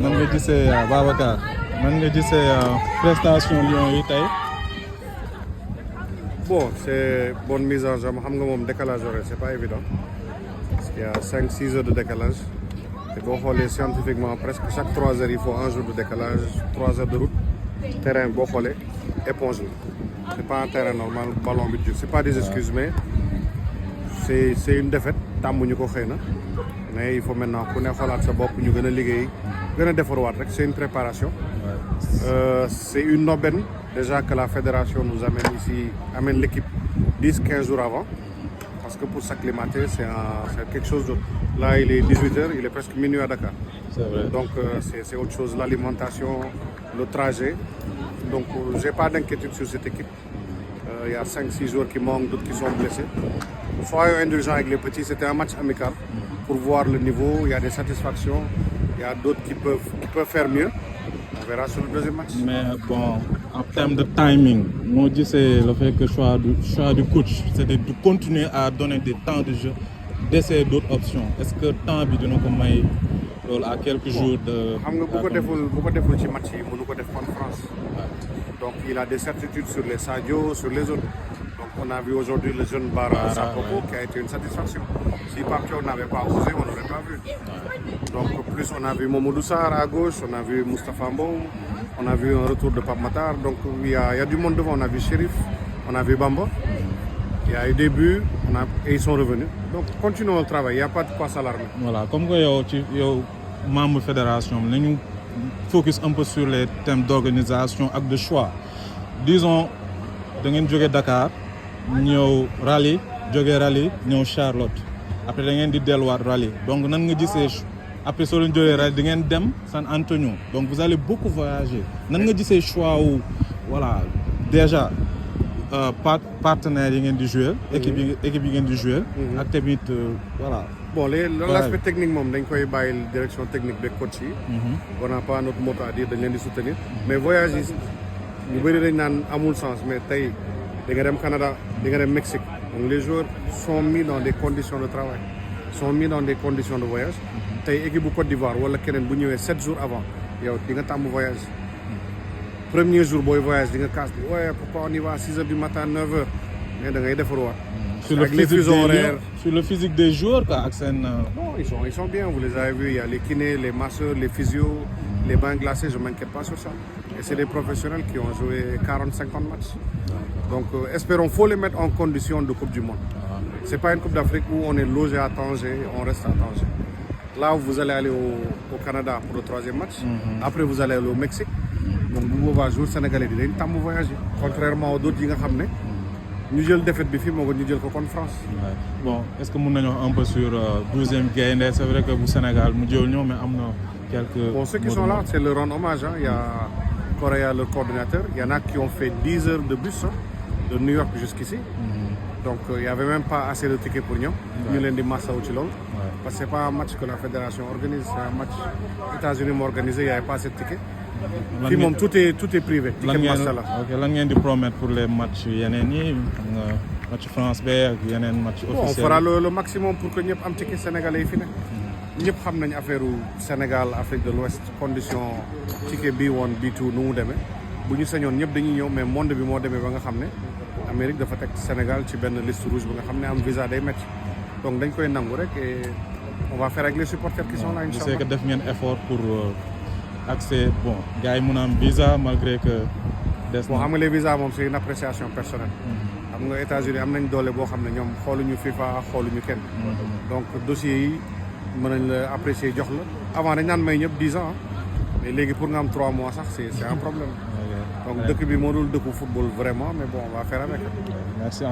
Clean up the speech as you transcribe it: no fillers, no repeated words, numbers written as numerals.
nan nga gisee Babacar nan nga gisee prestation Lions yi tey. Bon, c'est bonne mise en jambe. Xam nga moom décalage horaire c'est pas évident parce qu'il y a 5-6 heures de décalage te boo xoolee scientifiquement presque chaque 3 heures il faut un jour de décalage 3 heures de route terrain boo xoolee éponge la c'est pas un terrain normal ballon bi dur c'est pas des excuses mais c'est une défaite tàmmuñu ko xëy na mais il faut maintenant ku ne xoolaat sa bopp ñu gën a liggéey gën a defarwaat rek c'est une préparation c'est une aubaine déjà que la fédération nous amène ici amène l'équipe 10-15 jours avant parce que pour s'acclimater c'est quelque chose d'autre. Là il est 18h, il est presque minuit à Dakar. C'est vrai. Donc c'est autre chose, l'alimentation, le trajet. Donc j'ai pas d'inquiétude sur cette équipe. Il y a 5-6 joueurs qui manquent, d'autres qui sont blessés. Soyons indulgents avec les petits, c'était un match amical pour voir le niveau, il y a des satisfactions, il y a d'autres qui peuvent faire mieux. On verra sur le deuxième match. Mais bon, en termes de timing, moo gisee le fait que choix du coach, c'était de continuer à donner des temps de jeu, d'essayer d'autres options. Est-ce que temps bi dina ko may loolu à quelques jours de. xam nga bu ko deful ci match yi mënu ko def contre France. Donc il a des certitudes sur les Sadio, sur les autres. Donc on a vu aujourd'hui le jeune Bara Sapoko qui a été une satisfaction. Si Pape Thiaw n'avait pas osé, on n'aurait pas vu. Donc plus on a vu Mamadou Sarr à gauche, on a vu Moustapha Mbom, on a vu un retour de Pape Matar. Donc il y a du monde devant, on a vu Chérif, on a vu Bamba. Il y a eu des buts, et ils sont revenus. Donc continuons le travail, il n'y a pas de quoi s'alarmer. Voilà, comme que yow membre fédération nañu focus un peu sur les thèmes d'organisation ak de choix. Disons da ngeen jóge Dakar ñëw Raleigh jóge Raleigh ñëw Charlotte après da ngeen di delluwaat Raleigh donc nan nga gisee après soo leen jógee Raleigh di ngeen dem San Antonio donc vous allez beaucoup voyager nan nga gisee choix wu voilà déjà partenaires yi ngeen di jouer équipe yi ngeen di jouer ak tamit voilà. Bon l'aspect technique moom dañ koy bàyyi direction technique beeg coach yi. On n'a pas notre mot à dire dañ leen di soutenir mais voyage yi ñu bëri dañ naan amul sens mais tey di nga dem Canada di nga dem Mexique donc les joueurs sont mis dans des conditions de travail sont mis dans des conditions de voyage tey équipe bu Côte d'Ivoire wala keneen bu ñëwee 7 jours avant yow di nga tàmm voyage premier jour booy voyage di nga casse bi ouais pourquoi on y va à 6 heures du matin 9 heures mais da ngay defarwaat. Sur le physique des joueurs quoi ak seen. Non ils sont bien vous les avez vus il y a les kinés les masseurs les physios les bains glacés je m'inquiète pas sur ça et c'est des professionnels qui ont joué 40-50 matchs donc espérons faut les mettre en condition de Coupe du Monde. C'est pas une Coupe d'Afrique où on est logé à Tanger on reste à Tanger là vous allez aller au Canada pour le 3e match. Après vous allez aller au Mexique donc bu boobaa jour sénégalais di dañ tàmm voyager contrairement aux d'autres yi nga xam ne ñu jël défaite bi fii moo ko ñu jël ko contre France. Bon est-ce que mën nañu wax un peu sur 12e gaynde c'est vrai que bu Sénégal mu jël ñëw mais am na quelques. Bon ceux qui sont là c'est leur rendre hommage il y a Correa le coordinateur il y en a qui ont fait 10 heures de bus de New York jusqu'ici. Donc il y avait même pas assez de tickets pour ñoom. ñu leen di massawu ci loolu. Parce que c'est pas un match que la fédération organise c'est un match États-Unis moo organisé il y avait pas assez de tickets. Fii moom tout est privé. ticket masse la. Ok lan ngeen di promettre pour les matchs yeneen yi match France B ak yeneen match officiel. On fera le maximum pour que ñëpp am ticket sénégalais yi fi ne. ñëpp xam nañ affaire Sénégal Afrique de l'Ouest condition ticket B1 B2 nu mu demee bu ñu sañoon ñëpp dañuy ñëw mais monde bi moo demee ba nga xam ne Amérique dafa teg Sénégal ci benn liste rouge ba nga xam ne am visa day métti donc dañ koy nangu rek et on va faire avec les supporters qui sont là inchallah. Je sais que def ngeen effort pour accès bon gars yi mun a am visa malgré que. bon xam nga les visas moom c'est une appréciation personnelle. xam nga États-Unis am nañ doole boo xam ne ñoom xooluñu FIFA xooluñu kenn. donc dossiers yi mën nañ la apprécier jox la avant dañ naan may ñëpp 10 ans mais léegi pour nga am 3 mois sax c'est un problème. donc dëkk bi moo dul dëkku football vraiment mais bon on va faire avec. Merci.